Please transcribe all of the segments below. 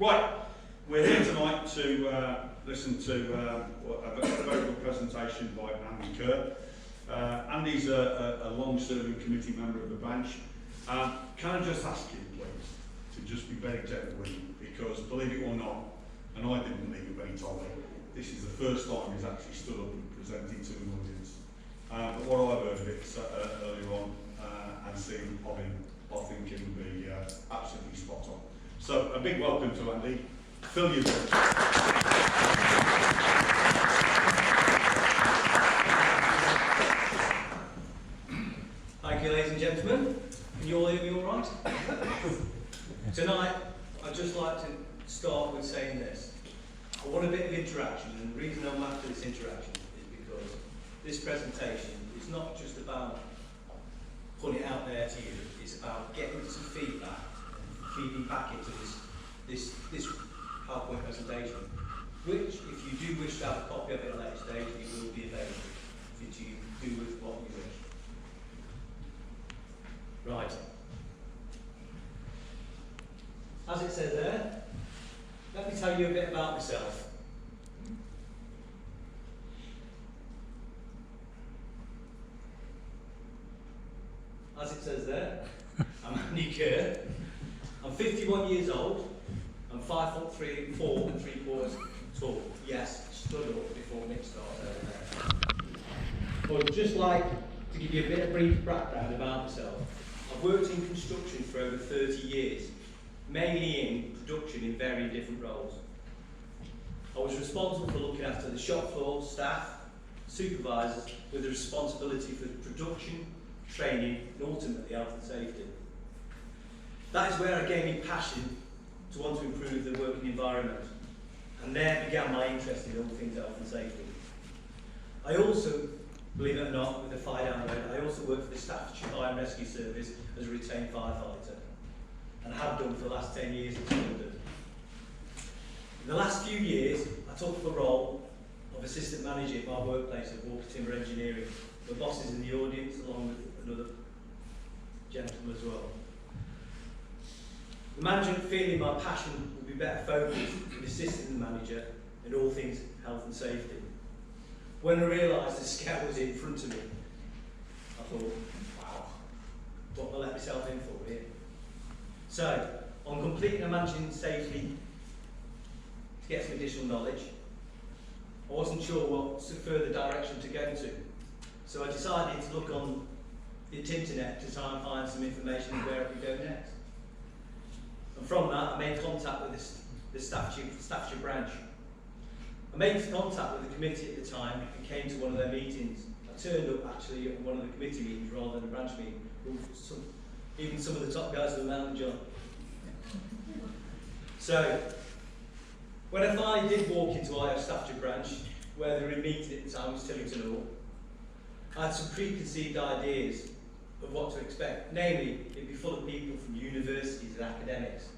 Right, we're here tonight to listen to a very good presentation by Andy Kerr. Andy's a long-serving committee member of the bench. Can I just ask you, please, to just be very genuine, because believe it or not, and I didn't believe it when he told me, this is the first time he's actually stood up and presented to an audience. But what I've heard of it earlier on and seen of him, I think it will be absolutely spot on. So a big welcome to Andy. Fill your voice. Thank you, ladies and gentlemen. Can you all hear me all right? Tonight, I'd just like to start with saying this. I want a bit of interaction, and the reason I'm after this interaction is because this presentation is not just about putting it out there to you, it's about getting some feedback and feeding back into this PowerPoint presentation, which, if you do wish to have a copy of it at a later stage, it will be available for you to do with what you wish. Right. As it says there, let me tell you a bit about myself. As it says there, I'm Andy Kerr. I'm 51 years old. I'm 5'3", 4 3/4 tall. Yes, stood up before Nick started over there. I'd just like to give you a bit of brief background about myself. I've worked in construction for over 30 years, mainly in production in very different roles. I was responsible for looking after the shop floor, staff, supervisors, with the responsibility for production, training, and ultimately health and safety. That is where I gained my passion to want to improve the working environment, and there began my interest in all things health and safety. I also, believe it or not, with the fire down the road, I also work for the Staffordshire Fire and Rescue Service as a retained firefighter, and have done for the last 10 years in London. In the last few years, I took the role of assistant manager at my workplace at Walker Timber Engineering. The boss is in the audience, along with another gentleman as well. The management feeling my passion would be better focused in assisting the manager in all things health and safety. When I realised the scout was in front of me, I thought, wow, what have I let myself in for here? So, on completing and managing safely to get some additional knowledge, I wasn't sure what further direction to go to. So I decided to look on the internet to try and find some information of where I could go next. And from that, I made contact with the Staffordshire branch. I made contact with the committee at the time and came to one of their meetings. I turned up actually at one of the committee meetings rather than a branch meeting. Even some of the top guys of the mountain John. So, when I finally did walk into IOSH Staffordshire branch, where they were in meeting at the time, was Tillington Hall, I had some preconceived ideas of what to expect. Namely, it'd be full of people from universities and academics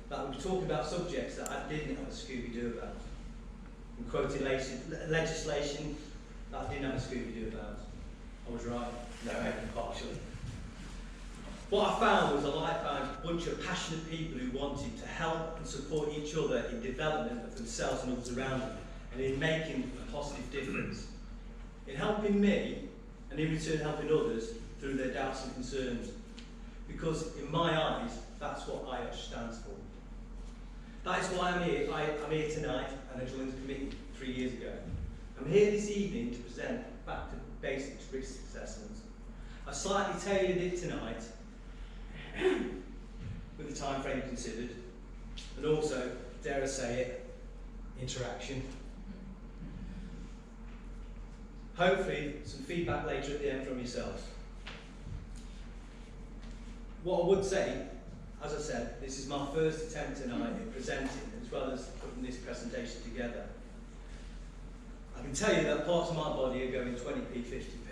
that would be talking about subjects that I didn't have a Scooby-Doo about, and quoting legislation that I didn't have a Scooby-Doo about. I was right, no, partially. What I found was a like-minded bunch of passionate people who wanted to help and support each other in development of themselves and others around them, and in making a positive difference. In helping me, and in return helping others through their doubts and concerns. Because in my eyes, that's what IOSH stands for. That is why I'm here. I'm here tonight, and I joined the committee 3 years ago. I'm here this evening to present back to basics risk assessments. I've slightly tailored it tonight, with the time frame considered, and also, dare I say it, interaction. Hopefully, some feedback later at the end from yourselves. What I would say, as I said, this is my first attempt tonight at presenting, as well as putting this presentation together. I can tell you that parts of my body are going 20p, 50p.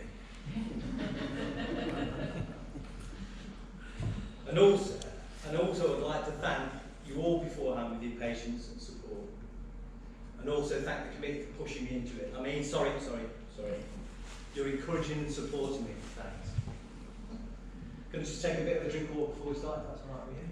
And also I'd like to thank you all beforehand with your patience and support. And also thank the committee for pushing me into it. I mean, sorry. You're encouraging and supporting me. Thanks. Can I just take a bit of a drink of water before we start, if that's all right with you?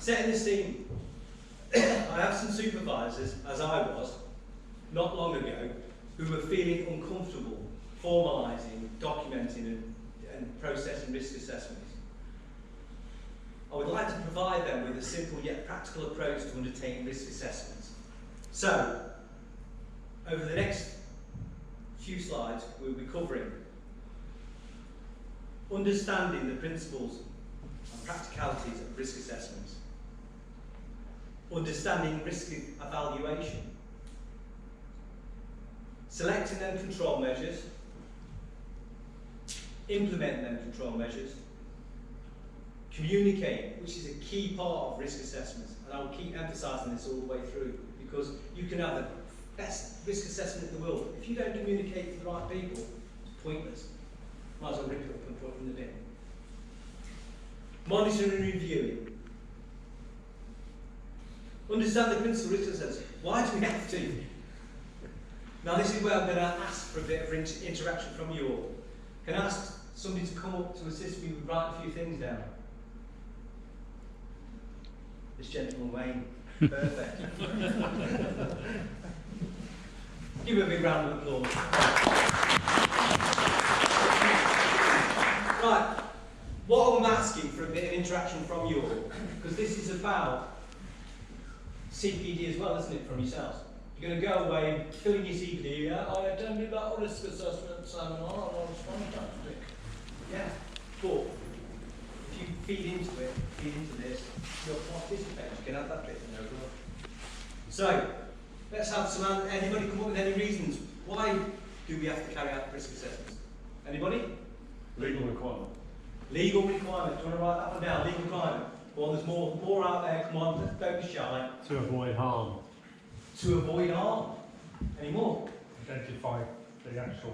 Setting the scene, I have some supervisors, as I was, not long ago, who were feeling uncomfortable formalising, documenting and processing risk assessments. I would like to provide them with a simple yet practical approach to undertaking risk assessments. So, over the next few slides, we'll be covering understanding the principles and practicalities of risk assessments, understanding risk evaluation, selecting them control measures, implement them control measures, communicate, which is a key part of risk assessments, and I will keep emphasising this all the way through, because you can have the best risk assessment in the world, but if you don't communicate to the right people, it's pointless. Might as well rip it up and put it in the bin. Monitoring and reviewing. Understand the principle of risk assessment. Why do we have to? Now this is where I'm going to ask for a bit of interaction from you all. Can I ask somebody to come up to assist me with writing a few things down? This gentleman, Wayne. Perfect. Give him a big round of applause. Right, what I'm asking for a bit of interaction from you all, because this is about CPD as well, isn't it, from yourselves? You're going to go away, fill in your CPD, yeah, I attended that risk assessment seminar, and I was fantastic. Yeah, but if you feed into this, you'll participate. You can have that bit in there as well. So, let's have some, anybody come up with any reasons why do we have to carry out risk assessments? Anybody? Legal requirement. Legal requirement. Do you want to write that one down? Legal requirement. Well, there's more out there. Come on, don't be shy. To avoid harm. To avoid harm. Any more? Identify the actual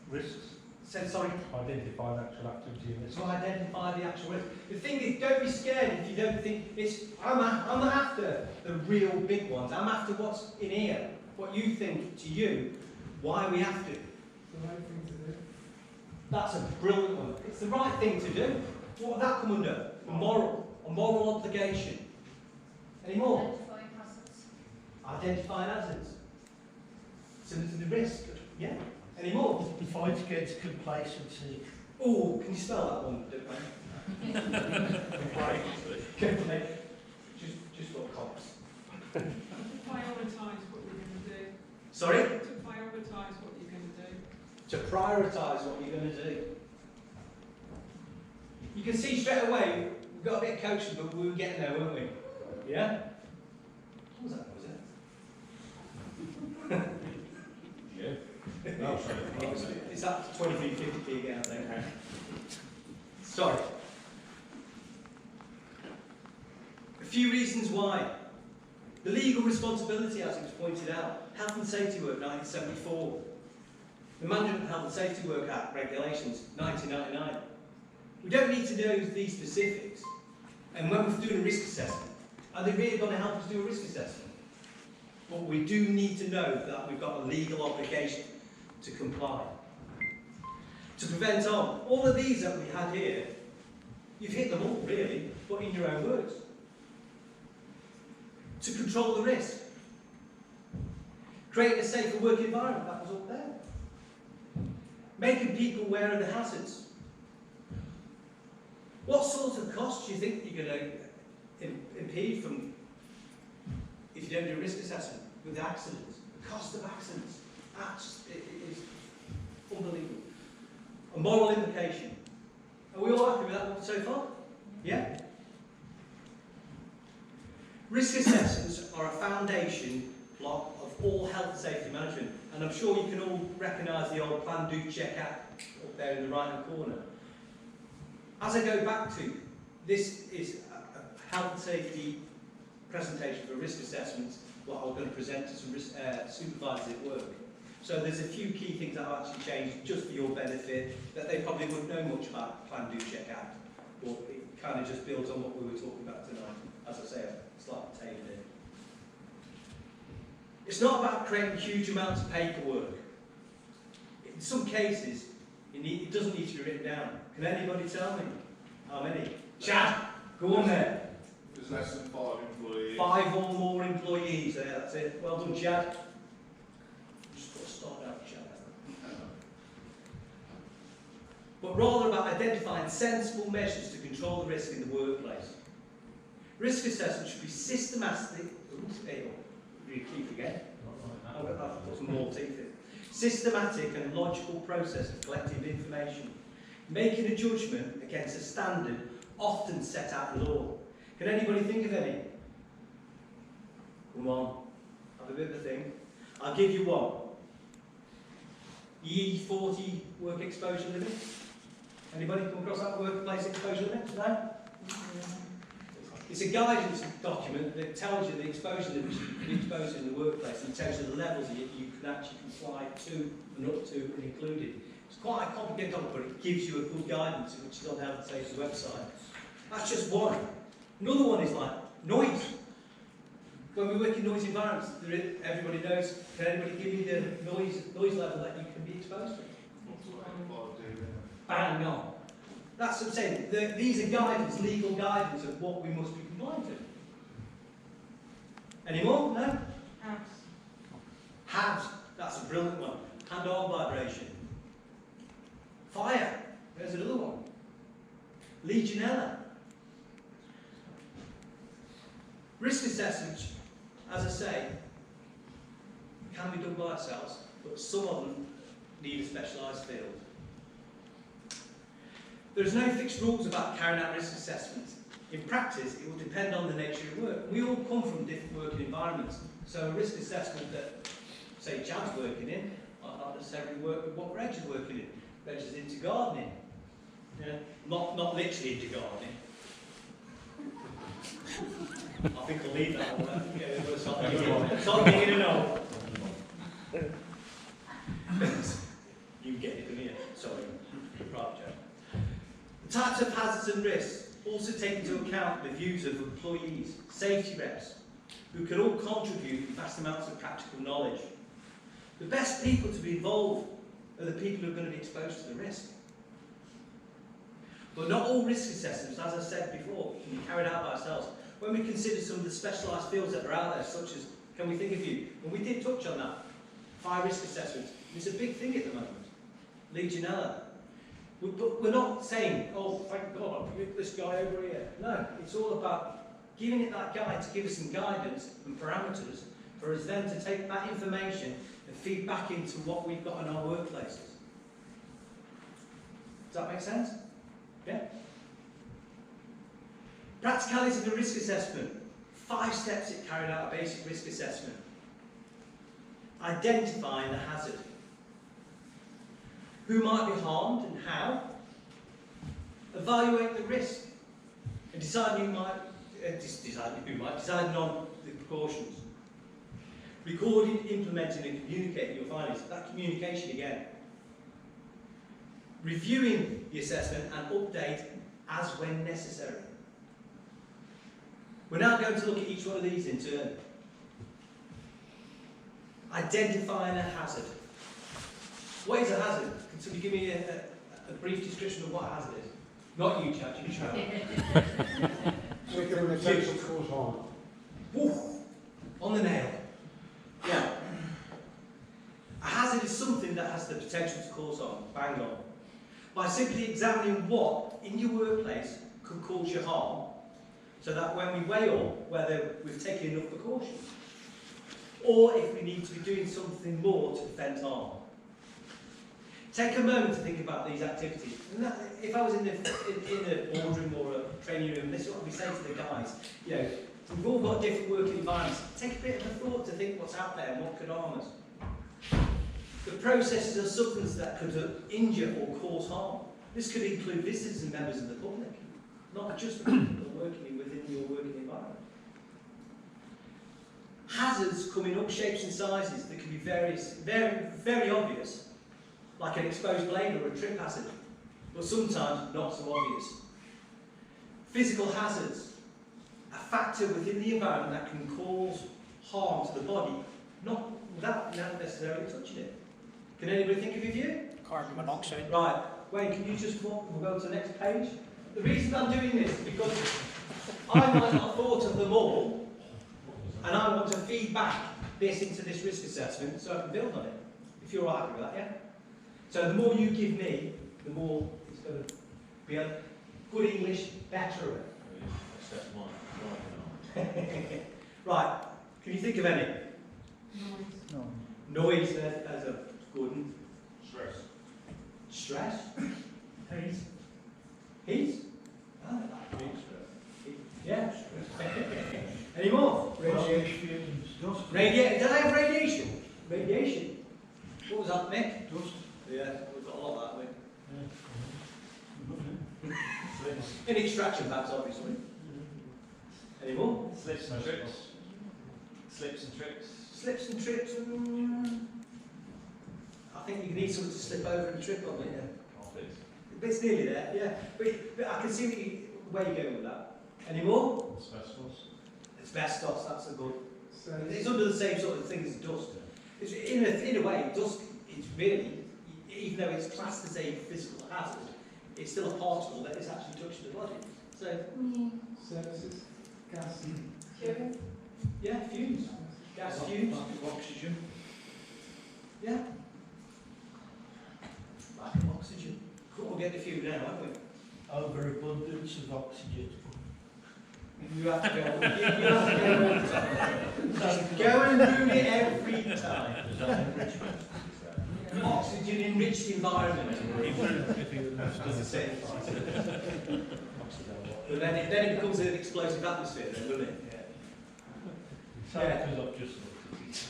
risks. Sorry. Identify the actual activity and risks. To identify the actual risk. The thing is, don't be scared if you don't think it's. I'm not after the real big ones. I'm after what's in here. What you think to you. Why we have to. The right thing to do. That's a brilliant one. It's the right thing to do. What would that come under? A moral obligation. Any more? Identifying hazards. Similar to the risk. Yeah. Any more? Fight against complacency. Oh, can you spell that one? Complacency. Just got cops. To prioritise what you're going to do. Sorry? To prioritise what you're going to do. To prioritise what you're going to do. You can see straight away, we've got a bit of coaching, but we were getting there, weren't we? Yeah? What was that? Yeah. It's up to 23.50p again, I think. Sorry. A few reasons why. The legal responsibility, as it was pointed out, Health and Safety Work 1974. The Management Health and Safety Work Act regulations 1999. We don't need to know these specifics. And when we're doing a risk assessment, are they really going to help us do a risk assessment? But we do need to know that we've got a legal obligation to comply. To prevent harm. All of these that we had here, you've hit them all really, but in your own words. To control the risk. Creating a safer work environment, that was up there. Making people aware of the hazards. What sort of costs do you think you're going to impede from if you don't do a risk assessment with accidents? The cost of accidents, it is unbelievable. A moral implication. Are we all happy with that one so far? Yeah? Risk assessments are a foundation block of all health and safety management, and I'm sure you can all recognise the old Plan, Do, Check, Act up there in the right-hand corner. As I go back to, this is a health and safety presentation for risk assessments, what I was going to present to some supervisors at work. So there's a few key things that I've actually changed just for your benefit, that they probably wouldn't know much about Plan, Do, Check, Act, but it kind of just builds on what we were talking about tonight. As I say, a slight tailored in. It's not about creating huge amounts of paperwork. In some cases, it doesn't need to be written down. Can anybody tell me how many? Chad, go on there. There's less than 5 employees. 5 or more employees, yeah, that's it. Well done, Chad. Just got to start out, Chad. But rather about identifying sensible measures to control the risk in the workplace. Risk assessment should be systematic. Repeat again. I've got to put some more teeth in. Systematic and logical process of collecting information, making a judgment against a standard often set out in law. Can anybody think of any? Come on, have a bit of a think. I'll give you one. E40 work exposure limit. Anybody come across that workplace exposure limit? No? It's a guidance document that tells you the exposure limits you can be exposed in the workplace and tells you the levels that you can actually comply to and up to and included. It's quite a complicated document, but it gives you a good guidance, which is on the Health and Safety website. That's just one. Another one is like noise. When we work in noisy environments, everybody knows. Can anybody give me the noise level that you can be exposed to? Bang on. That's what I'm saying. These are guidance, legal guidance of what we must be compliant to. Any more? No? HABs. That's a brilliant one. Hand-arm vibration. Fire. There's another one. Legionella. Risk assessment, as I say, can be done by ourselves, but some of them need a specialised field. There's no fixed rules about carrying out risk assessments. In practice, it will depend on the nature of work. We all come from different working environments, so a risk assessment that, say, Chad's working in, might not necessarily work with what Reg is working in. Reg is into gardening. Yeah, not literally into gardening. I think I'll leave that one. Yeah, we'll start digging it up. You get it from here. Sorry. Right, Joe. The types of hazards and risks also take into account the views of employees, safety reps, who can all contribute vast amounts of practical knowledge. The best people to be involved are the people who are going to be exposed to the risk. But not all risk assessments, as I said before, can be carried out by ourselves. When we consider some of the specialised fields that are out there, such as, can we think of you? And we did touch on that. Fire risk assessments. It's a big thing at the moment. Legionella. But we're not saying, oh, thank God, I'll put this guy over here. No, it's all about giving it that guide to give us some guidance and parameters for us then to take that information and feed back into what we've got in our workplaces. Does that make sense? Yeah? Practicalities of the risk assessment. 5 steps it carried out a basic risk assessment. Identifying the hazard. Who might be harmed and how. Evaluate the risk. And deciding on the precautions. Recording, implementing and communicating your findings. That communication again. Reviewing the assessment and update as when necessary. We're now going to look at each one of these in turn. Identifying a hazard. What is a hazard? Can somebody give me a brief description of what a hazard is? Not you, Chad, you try. Something with potential to cause harm. Woof, on the nail. Yeah. A hazard is something that has the potential to cause harm. Bang on. By simply examining what in your workplace could cause you harm, so that when we weigh up whether we've taken enough precautions, or if we need to be doing something more to prevent harm. Take a moment to think about these activities. And that, if I was in a boardroom or a training room, this is what we say to the guys. You know, we've all got different working environments. Take a bit of a thought to think what's out there and what could harm us. The processes are substances that could injure or cause harm. This could include visitors and members of the public, not just the people working within your working environment. Hazards come in all shapes and sizes that can be very obvious, like an exposed blade or a trip hazard, but sometimes not so obvious. Physical hazards, a factor within the environment that can cause harm to the body, not without necessarily touching it. Can anybody think of a view? Carbon monoxide. Right, Wayne, can you just we'll go to the next page? The reason I'm doing this is because I might not have thought of them all, and I want to feed back this into this risk assessment so I can build on it. If you're all happy with that, yeah? So the more you give me, the more it's going to be a good English betterer. Except mine. Right, can you think of any? Noise. Noise as a good one. Stress. Stress? Heat. Heat? Oh, Heat stress. yeah. Any more? Radiation fumes. Dust. Did I have radiation? Radiation. What was that, Mick? Dust. Yeah, we've got a lot of that, Mick. Slips. In extraction packs, obviously. Any more? Slips and tricks. Slips and tricks. Slips and trips. I think you need someone to slip over and trip on it. Office. But it's nearly there, yeah. But I can see where you're going with that. Any more? Asbestos. Asbestos, that's a good. So It's under the same sort of thing as dust. It's, in a way, dust is really, even though it's classed as a physical hazard, it's still a particle that is actually touching the body. So, services, gas, Fuel. yeah, fumes. Gas fumes. Oxygen. Yeah. Lack of oxygen. Cool, we'll get the fume now, won't we? Overabundance of oxygen. You have to go. You have to go all the time. Go and ruin it every time. Is that enrichment? Oxygen enriched environment. Does it say? But then it becomes an explosive atmosphere, then, doesn't it? Yeah. Because I've just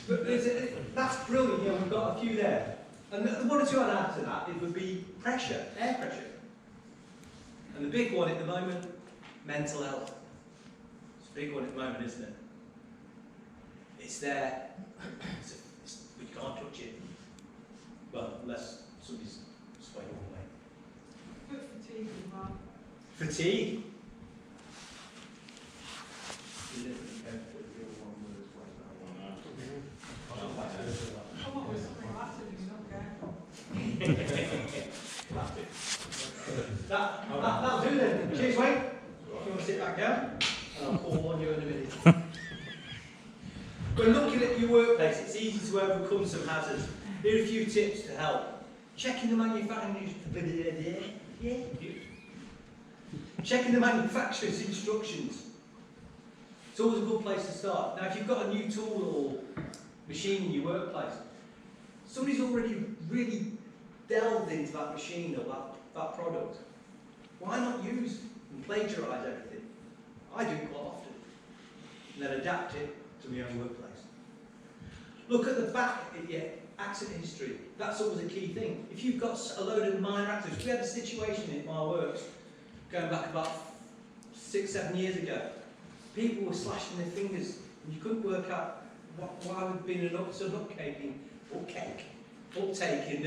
looked at it. But that's brilliant. Yeah, we've got a few there. And the one or two I'd add to that, it would be pressure, air pressure. And the big one at the moment, mental health. It's a big one at the moment, isn't it? It's there. We can't touch it. Well, unless somebody's swayed all the way. Good fatigue as well. Fatigue. Come up with something like that if you're not careful. That'll do then. Cheers, Wayne. If you want to sit back down, and I'll call on you in a minute. When looking at your workplace, it's easy to overcome some hazards. Here are a few tips to help. Checking the Checking the manufacturer's instructions. It's always a good place to start. Now, if you've got a new tool or machine in your workplace, somebody's already really delved into that machine or that product. Why not use and plagiarise everything? I do quite often. And then adapt it to my own workplace. Look at the back at your accident history. That's always a key thing. If you've got a load of minor accidents, we had a situation in my works going back about 6-7 years ago. People were slashing their fingers and you couldn't work out why we'd been an uptake in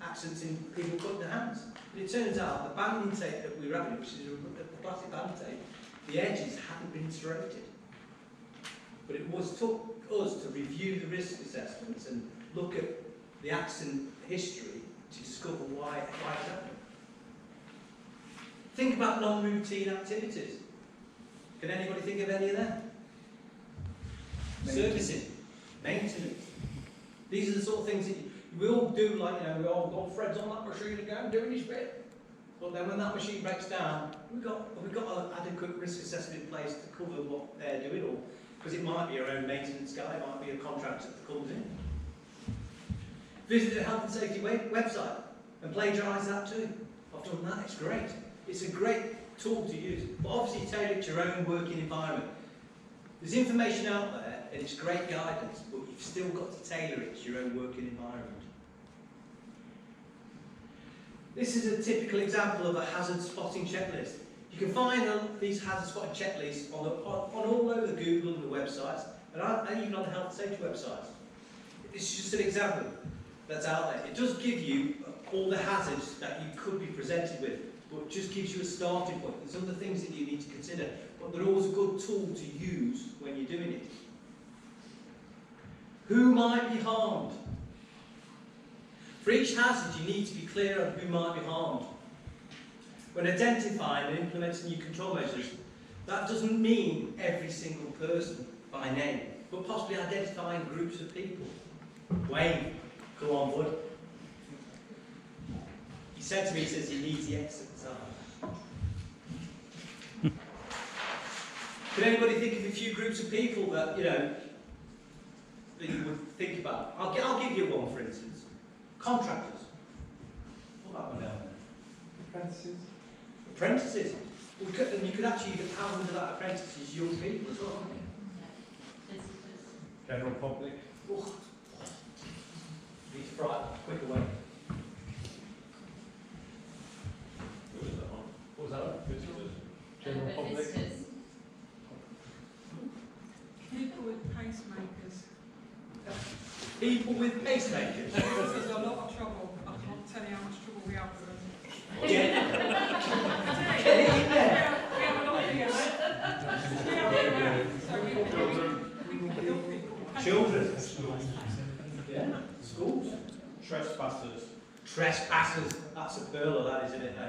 accidents in people cutting their hands. But it turns out the banding tape that we were having, which is a plastic band tape, the edges hadn't been serrated. But it took us to review the risk assessments and look at the accident history to discover why it happened. Think about non-routine activities. Can anybody think of any of them? Servicing, maintenance. These are the sort of things that we all do, like, we all got Fred's on that machine again doing his bit. But then when that machine breaks down, we've got an adequate risk assessment in place to cover what they're doing, or because it might be your own maintenance guy, it might be a contractor that comes in. Visit the health and safety website and plagiarise that too. I've done that, it's great. It's a great tool to use, but obviously tailor it to your own working environment. There's information out there and it's great guidance, but you've still got to tailor it to your own working environment. This is a typical example of a hazard spotting checklist. You can find these hazard spotting checklists on all over Google and the websites, and even on the health and safety websites. It's just an example that's out there. It does give you all the hazards that you could be presented with, but it just gives you a starting point. There's other things that you need to consider, but they're always a good tool to use when you're doing it. Who might be harmed? For each hazard, you need to be clear on who might be harmed. When identifying and implementing your control measures, That doesn't mean every single person by name, but possibly identifying groups of people. Wayne, go on, bud. He said to me, he says he needs the exercise. Can anybody think of a few groups of people that, you know, that you would think about? I'll give you one, for instance. Contractors. What about one down there? Apprentices. Apprentices. Well, and you could actually have under that apprentices young people as well. General public. Oh. Need to fry it quick away. What was that one? What was that one? General public. People with pacemakers. People with pacemakers. There's a lot of trouble. I can't tell you how much trouble we have with them. Yeah. Get it in there. We have a lot of here. We have here. So we can help people. Children. Yeah. Schools. Trespassers. Trespassers. That's a pearl of that, isn't it, eh?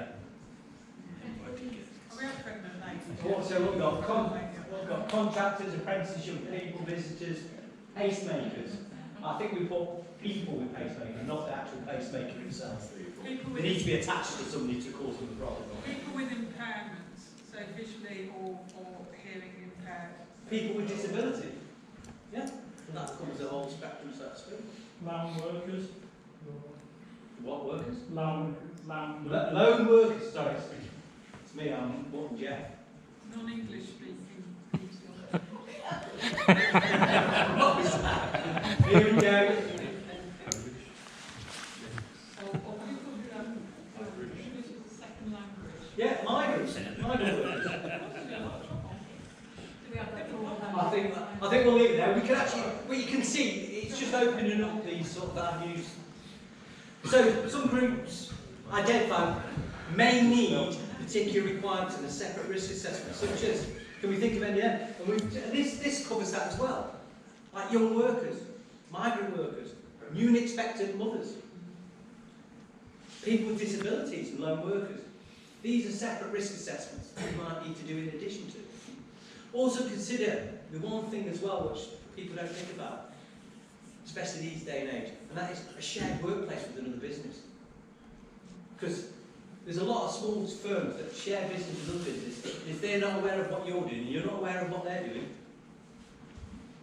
We have pregnant ladies. So we've got contractors, apprentices, young people, visitors, pacemakers. I think we put people with pacemakers, not the actual pacemaker himself. People They with, need to be attached to somebody to cause them a problem. people with impairments, so visually or hearing impaired. People with disability. Yeah. And that covers the whole spectrum, so to speak. Land workers. What workers? Land. Loan workers, sorry. It's me, I'm Morton Jeff. Non-English speaking people. What was that? Here we go. Or people who have English as a second language. Yeah, migrants. Migrant workers. Do we have that all? I think we'll leave it there. We can actually, well, you can see, it's just opening up these sort of avenues. So, some groups identified may need particular requirements and a separate risk assessment, such as, can we think of any? And this covers that as well. Like young workers, migrant workers, new and expectant mothers, people with disabilities and lone workers. These are separate risk assessments that we might need to do in addition to. Also consider the one thing as well which people don't think about, especially these day and age, and that is a shared workplace with another business. Because there's a lot of small firms that share business with other businesses. If they're not aware of what you're doing and you're not aware of what they're doing,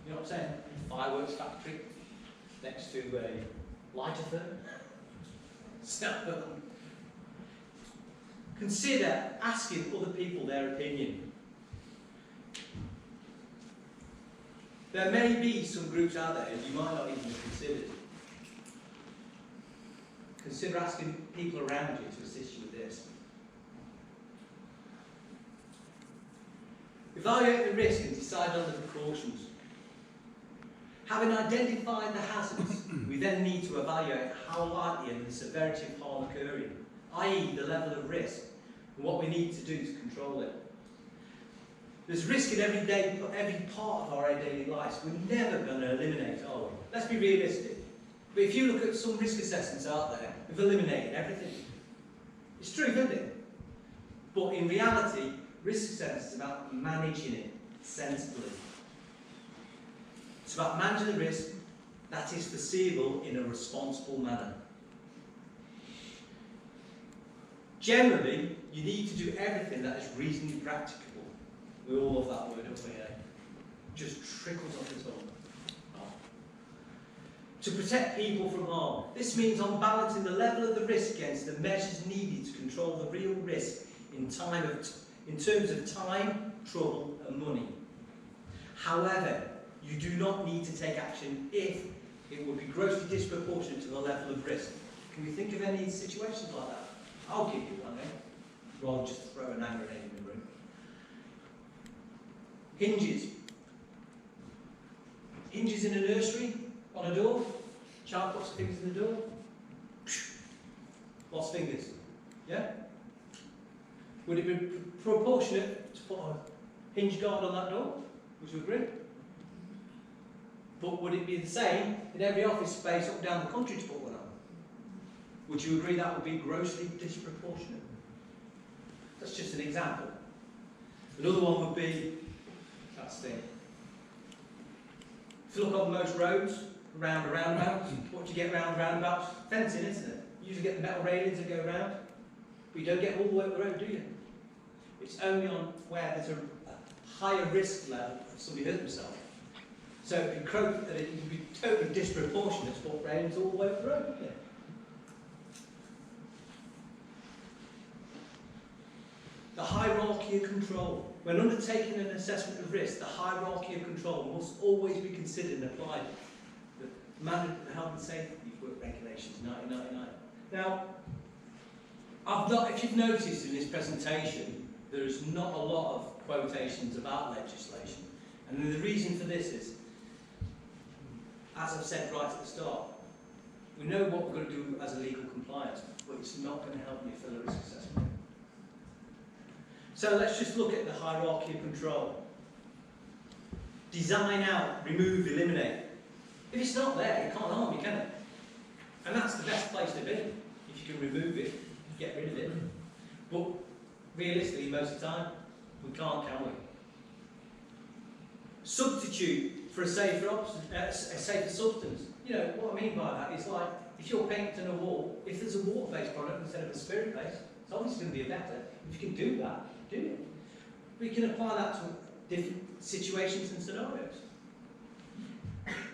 you know what I'm saying? Fireworks factory next to a lighter firm. So, consider asking other people their opinion. There may be some groups out there you might not even have considered. Consider asking people around you to assist you with this. Evaluate the risk and decide on the precautions. Having identified the hazards, we then need to evaluate how likely and the severity of harm occurring, i.e. the level of risk, and what we need to do to control it. There's risk in every part of our daily lives. We're never going to eliminate, are we? Let's be realistic. But if you look at some risk assessments out there, we've eliminated everything. It's true, isn't it? But in reality, risk assessment is about managing it sensibly. It's about managing the risk that is foreseeable in a responsible manner. Generally, you need to do everything that is reasonably practicable. We all love that word, don't we? Just trickles off the tongue. To protect people from harm. This means on balancing the level of the risk against the measures needed to control the real risk in terms of time, trouble and money. However, you do not need to take action if it would be grossly disproportionate to the level of risk. Can we think of any situations like that? I'll give you one, rather than just throw an hand grenade in the room. Hinges. Hinges in a nursery, on a door. Child puts fingers in the door. Lost fingers. Yeah? Would it be proportionate to put a hinge guard on that door? Would you agree? But would it be the same in every office space up and down the country to put one on? Would you agree that would be grossly disproportionate? That's just an example. Another one would be, that's the thing. If you look on most roads, around a roundabout, what do you get around roundabouts? Fencing, isn't it? You usually get the metal railings that go around, but you don't get all the way up the road, do you? It's only on where there's a higher risk level of somebody hurt themselves. So it would be totally disproportionate to put railings all the way up the road, wouldn't it? The hierarchy of control. When undertaking an assessment of risk, the hierarchy of control must always be considered and applied. The Mandatory Health and Safety Work Regulations 1999. Now, if you've noticed in this presentation, there's not a lot of quotations about legislation. And the reason for this is, as I've said right at the start, we know what we're going to do as a legal compliance, but it's not going to help you fill a risk assessment. So let's just look at the hierarchy of control. Design out, remove, eliminate. If it's not there, you can't harm you, can it? And that's the best place to be. If you can remove it, get rid of it. But realistically, most of the time, we can't, can we? Substitute for a safer substance. You know, what I mean by that is like, if you're painting a wall, if there's a water-based product instead of a spirit-based, it's obviously going to be better. If you can do that, do it. We can apply that to different situations and scenarios.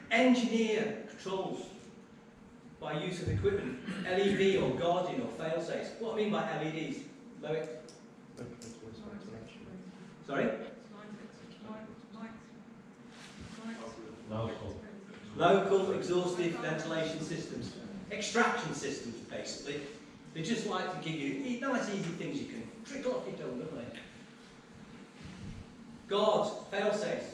Engineer controls by use of equipment, LED or guardian or fail-safes. What I mean by LEDs? Sorry? Local exhaustive ventilation systems. Extraction systems, basically. They just like to give you nice, easy things you can trickle off your tongue, don't they? Guards, fail-safes.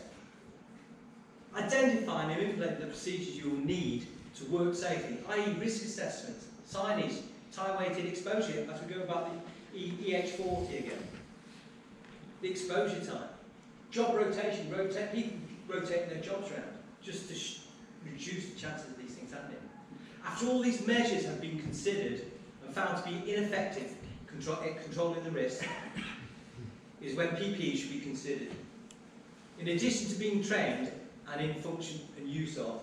Identifying and implementing the procedures you will need to work safely, i.e. risk assessments, signage, time-weighted exposure, as we go about the EH40 again. The exposure time. Job rotation, people rotating their jobs around, just to reduce the chances of these things happening. After all these measures have been considered and found to be ineffective controlling the risk, is when PPE should be considered. In addition to being trained and in function and use of,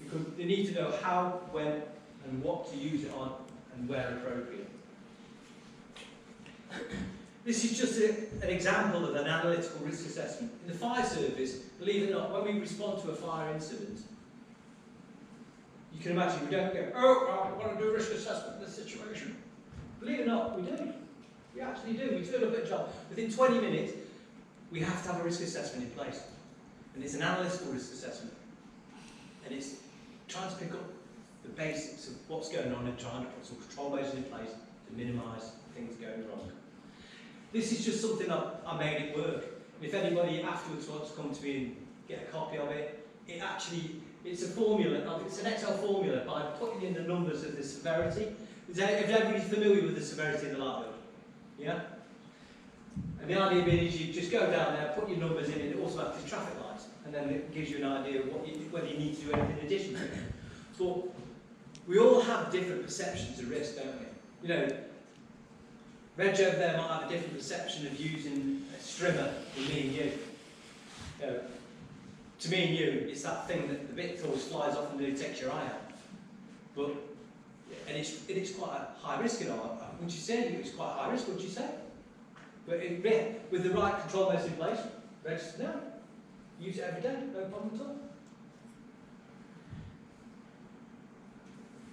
because they need to know how, when, and what to use it on, and where appropriate. This is just an example of an analytical risk assessment. In the fire service, believe it or not, when we respond to a fire incident, you can imagine we don't go, oh, I want to do a risk assessment in this situation. Believe it or not, we do. We actually do. We turn up at a job. Within 20 minutes, we have to have a risk assessment in place. And it's an analytical risk assessment. And it's trying to pick up the basics of what's going on and trying to put some control measures in place to minimise things going wrong. This is just something I made it work. And if anybody afterwards wants to come to me and get a copy of it, it's a formula, it's an Excel formula by putting in the numbers of the severity. Is everybody familiar with the severity of the light bill? Yeah? And the idea being is you just go down there, put your numbers in, and it automatically traffic lights, and then it gives you an idea of whether you need to do anything in addition to it. But we all have different perceptions of risk, don't we? You know, Reg over there might have a different perception of using a strimmer than me and you. You know, to me and you, it's that thing that the bit always flies off and nearly takes your eye out. And it's quite a high risk, you know. Would you say it's quite high risk? Would you say? But with the right control measures in place, Reg says no. Use it every day, no problem at all.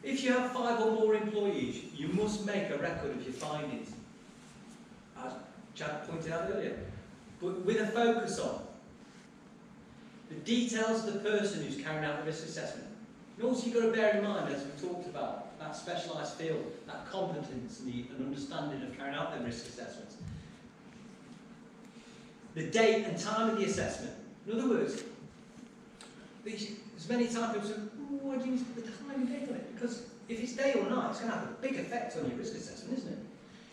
If you have 5 or more employees, you must make a record of your findings, as Chad pointed out earlier, but with a focus on the details of the person who's carrying out the risk assessment. And also you've got to bear in mind, as we talked about, that specialised field, that competence and understanding of carrying out the risk assessments. The date and time of the assessment. In other words, as many times people say, why do you use the time and date on it? Because if it's day or night, it's going to have a big effect on your risk assessment, isn't it?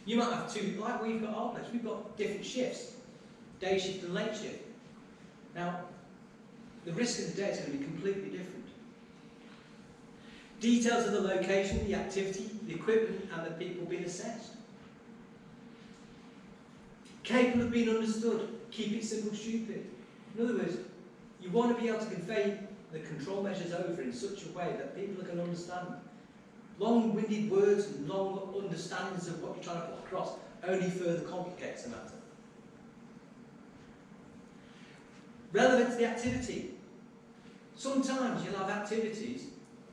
You might have two, like we've got our place, we've got different shifts, day shift and late shift. Now, the risk of the day is going to be completely different. Details of the location, the activity, the equipment, and the people being assessed. Capable of being understood. Keep it simple, stupid. In other words, you want to be able to convey the control measures over in such a way that people can understand. Long-winded words and long understandings of what you're trying to put across only further complicates the matter. Relevant to the activity. Sometimes you'll have activities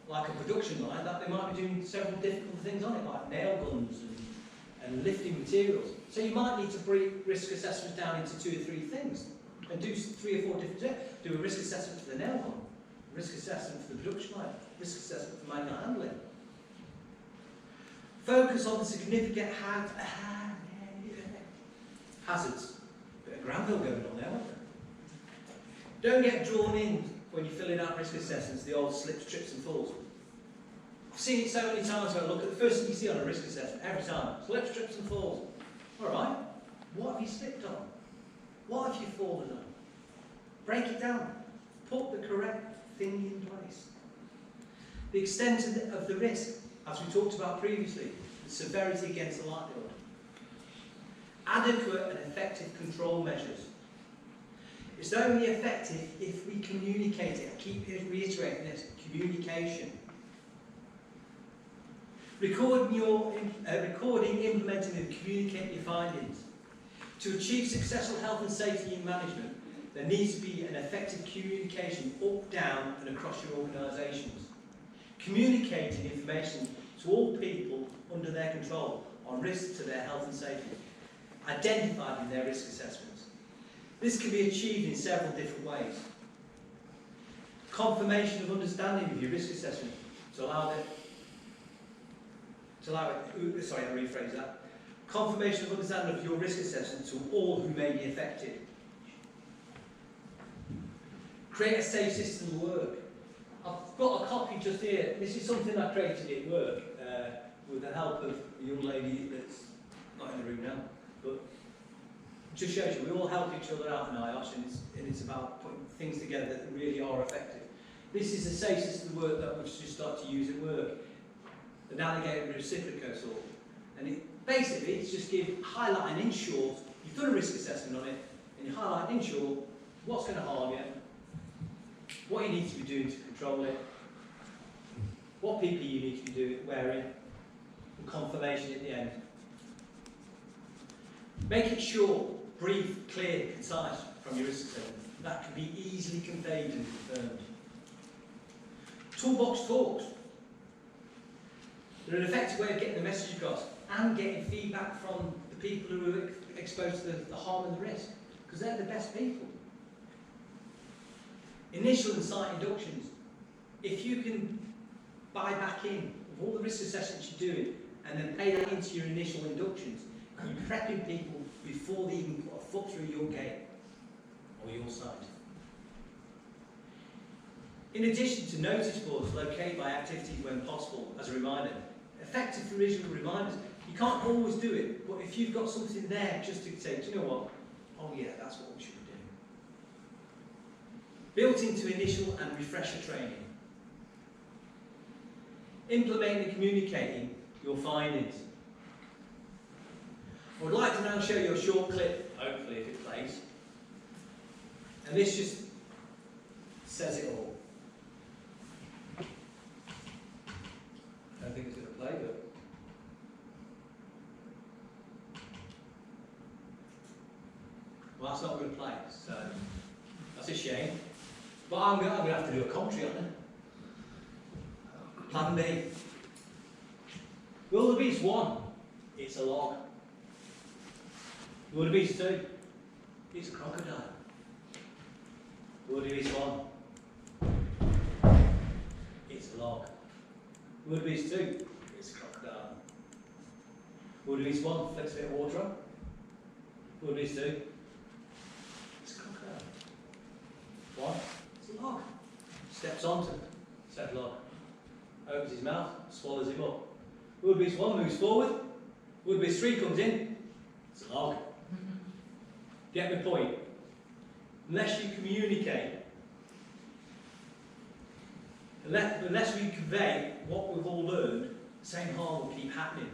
like a production line that they might be doing several difficult things on it, like nail guns and lifting materials. So you might need to break risk assessments down into 2 or 3 things and do 3 or 4 different things. Do a risk assessment for the nail gun, risk assessment for the production line, risk assessment for manual handling. Focus on the significant hazards. Bit of Granville going on there, wasn't there? Don't get drawn in when you're filling out risk assessments, the old slips, trips and falls. I've seen it so many times when I look at the first thing you see on a risk assessment, every time, slips, trips and falls. Alright, what have you slipped on? What have you fallen on? Break it down. Put the correct thing in place. The extent of the risk, as we talked about previously, the severity against the likelihood. Adequate and effective control measures. It's only effective if we communicate it. I keep reiterating this, communication. Recording, implementing and communicating your findings. To achieve successful health and safety in management, there needs to be an effective communication up, down and across your organisations. Communicating information to all people under their control on risks to their health and safety, identified in their risk assessments. This can be achieved in several different ways. Confirmation of understanding of your risk assessment to allow it. Sorry, I'll rephrase that. Confirmation of understanding of your risk assessment to all who may be affected. Create a safe system of work. I've got a copy just here. This is something I created at work with the help of a young lady that's not in the room now. But just shows you, we all help each other out in IOSH, and it's about putting things together that really are effective. This is a safe system of work that we've just started to use at work. The navigator reciprocal sort. And basically, it's just highlighting in short, you've done a risk assessment on it, and you highlight in short what's going to harm you, what you need to be doing to control it, what PPE you need to be wearing, and confirmation at the end. Make it short, brief, clear, concise from your risk assessment. That can be easily conveyed and confirmed. Toolbox talks. They're an effective way of getting the message across and getting feedback from the people who are exposed to the harm and the risk, because they're the best people. Initial and site inductions. If you can buy back in with all the risk assessments you're doing and then pay that into your initial inductions, you're prepping people before they even put a foot through your gate or your site. In addition to notice boards located by activities when possible as a reminder, effective original reminders. You can't always do it, but if you've got something there just to say, do you know what? Oh yeah, that's what we should be doing. Built into initial and refresher training. Implementing and communicating your findings. I would like to now show you a short clip, hopefully if it plays. And this just says it all. I don't think it's going to play, but... Well, that's not going to play, so that's a shame. But I'm going to have to do a commentary on it. Plan B. Wildebeest 1, it's a log. Wildebeest 2, it's a crocodile. Wildebeest 1, it's a log. Wildebeest 2, it's a crocodile. Wildebeest 1 flicks a bit of water on. Wildebeest 2, it's a crocodile. 1, it's a log. Steps onto said log. Opens his mouth, swallows him up. Wildebeest 1 moves forward. Wildebeest 3 comes in, it's a log. Get my point? Unless you communicate, unless we convey what we've all learned, the same harm will keep happening.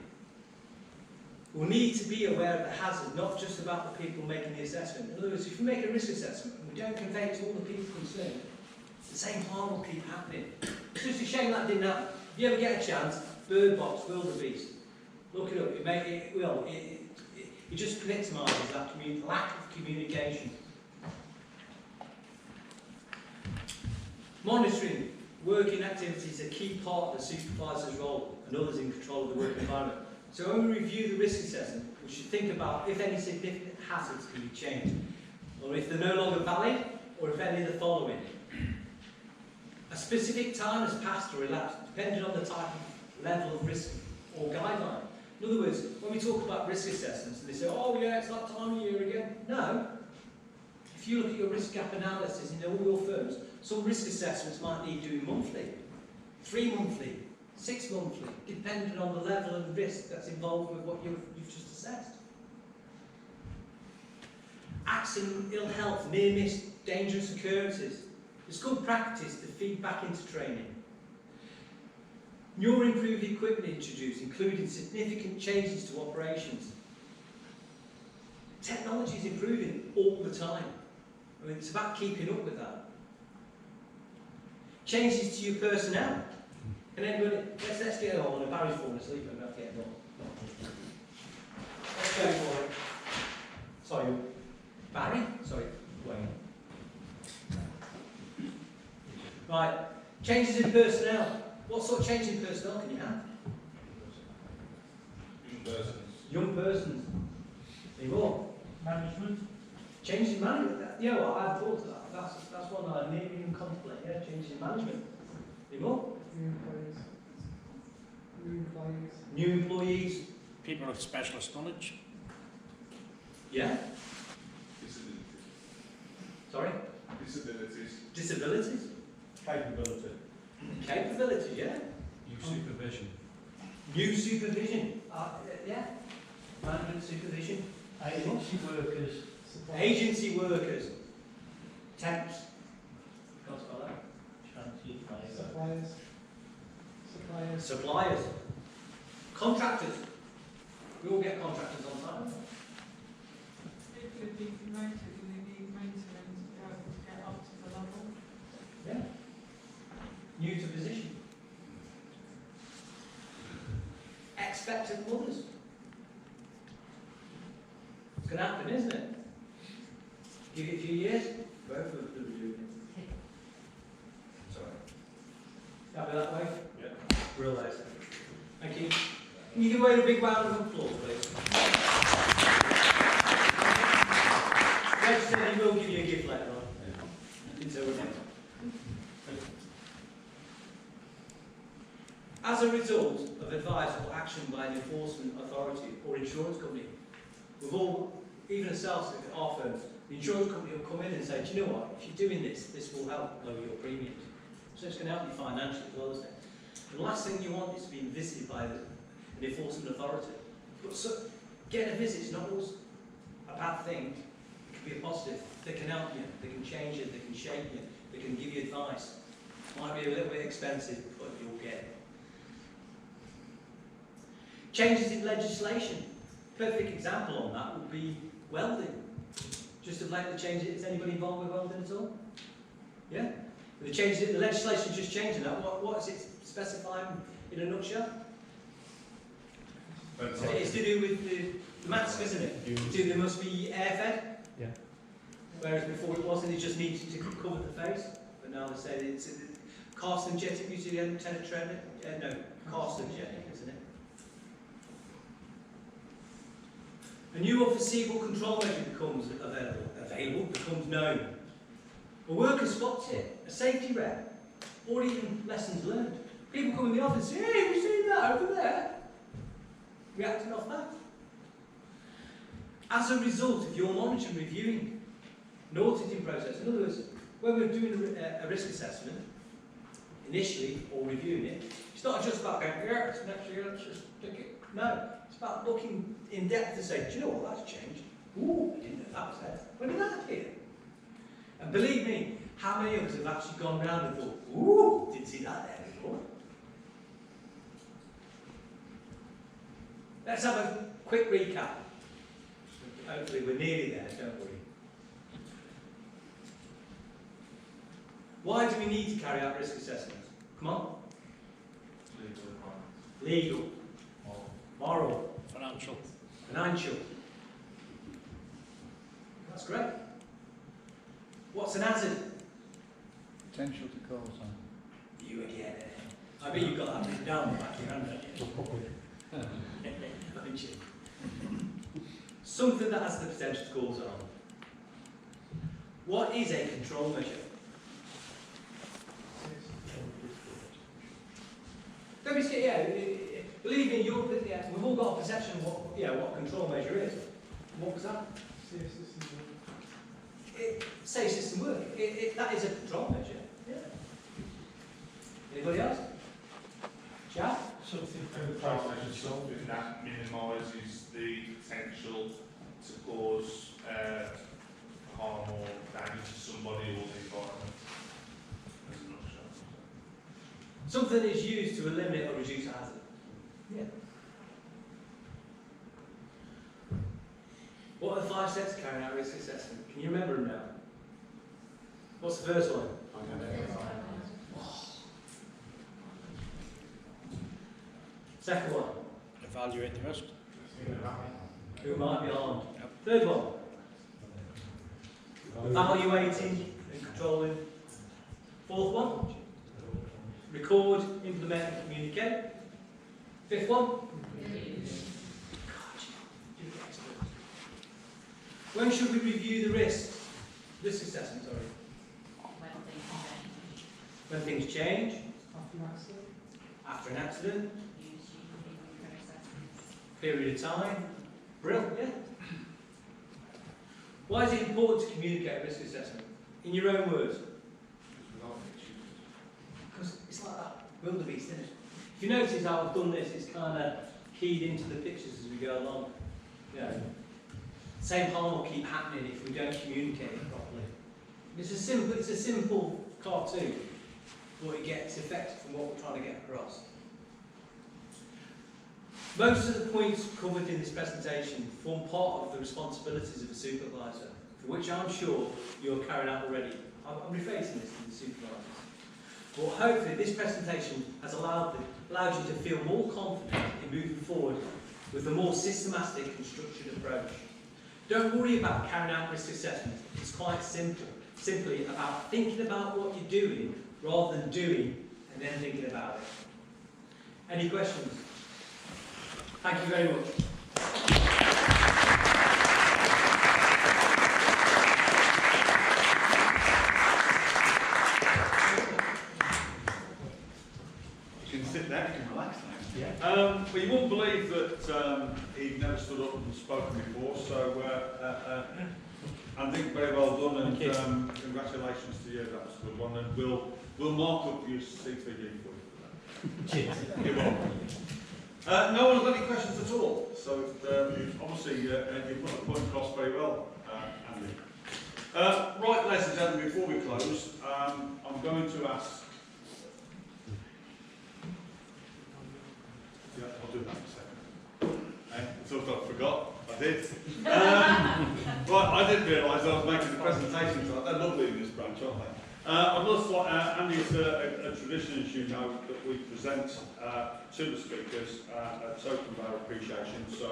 will need to be aware of the hazard, not just about the people making the assessment. In other words, if you make a risk assessment and we don't convey it to all the people concerned, the same harm will keep happening. It's just a shame that didn't happen. If you ever get a chance, bird box, wildebeest, look it up. It just epitomises that lack of communication. Monitoring working activities is a key part of the supervisor's role and others in control of the work environment. So when we review the risk assessment, we should think about if any significant hazards can be changed, or if they're no longer valid, or if any of the following. A specific time has passed or elapsed, depending on the type of level of risk or guideline. In other words, when we talk about risk assessments, and they say, oh yeah, it's that time of year again. No. If you look at your risk gap analysis in all your firms, some risk assessments might need doing monthly, 3 monthly, 6 monthly, depending on the level of risk that's involved with what you've just assessed. Accident, ill health, near miss, dangerous occurrences. It's good practice to feed back into training. New or improved equipment introduced, including significant changes to operations. Technology is improving all the time. I mean, it's about keeping up with that. Changes to your personnel. Can anybody, let's get on. Barry's falling asleep and not getting on. Let's go for it. Sorry, Barry? Sorry, Wayne. Right, changes in personnel. What sort of change in personnel can you have? Young persons. Young persons. Any more? Management. Change in management. You know what, I hadn't thought of that. That's one that I didn't even contemplate. Yeah, change in management. Any more? New employees. New employees. New employees. People with specialist knowledge. Yeah. Disabilities. Sorry? Disabilities. Disabilities. Capability. Capability, yeah. New supervision. New supervision. Yeah. Management supervision. Agency workers. Suppliers. Agency workers. Temps. Can't spell that. Transient labour. Suppliers. Suppliers. Suppliers. Contractors. We all get contractors on time. People are being promoted and they need maintenance to be able to get up to the level. Yeah. New to position. Expectant mothers. It's going to happen, isn't it? Give it a few years, both of them will be doing it. Sorry. Happy that way? Yeah. Real nice. Thank you. Can you give away a big round of applause, please? Register, he will give you a gift later on. Until we're done. As a result of advice or action by an enforcement authority or insurance company, we've all, even ourselves at our firms, the insurance company will come in and say, do you know what, if you're doing this, this will help lower your premiums. So it's going to help you financially as well, isn't it? The last thing you want is to be visited by an enforcement authority. But so, getting a visit is not always a bad thing. It can be a positive. They can help you, they can change you, they can shape you, they can give you advice. Might be a little bit expensive, but you'll get it. Changes in legislation. Perfect example on that would be welding. Just of late, the change. Is anybody involved with welding at all? Yeah. The changes in the legislation just changing that. What is it specifying in a nutshell? So it's to do with the mask, isn't it? There must be air fed. Yeah. Whereas before it wasn't. It just needed to cover the face. But now they say it's carcinogenic. Usually no, carcinogenic, isn't it? A new unforeseeable control measure becomes becomes known. A worker spots it, a safety rep, or even lessons learned. People come in the office and say, hey, we've seen that over there. Reacting off that. As a result of your monitoring, reviewing, an auditing process, in other words, when we're doing a risk assessment, initially, or reviewing it, it's not just about going, yeah, it's next year, let's just stick it. No, it's about looking in depth to say, do you know what, that's changed. Ooh, I didn't know that was there. When did that appear? And believe me, how many of us have actually gone round and thought, ooh, didn't see that there before. Let's have a quick recap. Hopefully we're nearly there, don't we? Why do we need to carry out risk assessments? Come on. Legal. Moral. Financial. Financial. That's great. What's an hazard? Potential to cause harm. You again. I bet you've got that written down back of your hand, haven't you? Something that has the potential to cause harm. What is a control measure? Don't be scared, yeah. Believe me, we've all got a perception of what a control measure is. What was that? Safe system. Safe system work. That is a control measure. Yeah. Anybody else? Jack? Something Something that minimises the potential to cause harm or damage to somebody or the environment. As a nutshell. Something is used to eliminate or reduce a hazard. Yeah. What are the 5 steps to carrying out risk assessment? Can you remember them now? What's the first one? Second one? Evaluate the risk. Who might be armed? Third one? Evaluating and controlling. Fourth one? Record, implement and communicate. Fifth one? When should we review the risk assessment, sorry? When things change. After an accident. Period of time. Brilliant, yeah. Why is it important to communicate risk assessment? In your own words. Because it's like that wildebeest, isn't it? If you notice how I've done this, it's kind of keyed into the pictures as we go along. Yeah. Same harm will keep happening if we don't communicate it properly. It's a simple cartoon, but it gets effect from what we're trying to get across. Most of the points covered in this presentation form part of the responsibilities of a supervisor, for which I'm sure you're carrying out already. I'm rephrasing this to the supervisors. But hopefully this presentation has allowed you to feel more confident in moving forward with a more systematic and structured approach. Don't worry about carrying out risk assessment. It's quite simple. Simply about thinking about what you're doing rather than doing and then thinking about it. Any questions? Thank you very much. You can sit there, you can relax now. Yeah. But you wouldn't believe that he'd never stood up and spoken before, so I think very well done, and congratulations to you, that was a good one, and we'll mark up your CPD for you. Cheers. You're welcome. No one's got any questions at all, so obviously you've put the point across very well, Andy. Right, ladies and gentlemen, before we close, I'm going to ask. Yeah, I'll do that in a second. It's also I forgot. I did. Right, I didn't realise I was making the presentation, so they're lovely in this branch, aren't they? I'd also like, Andy, it's a tradition, as you know, that we present to the speakers a token of our appreciation. So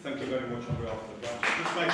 thank you very much on behalf of the branch. Just make a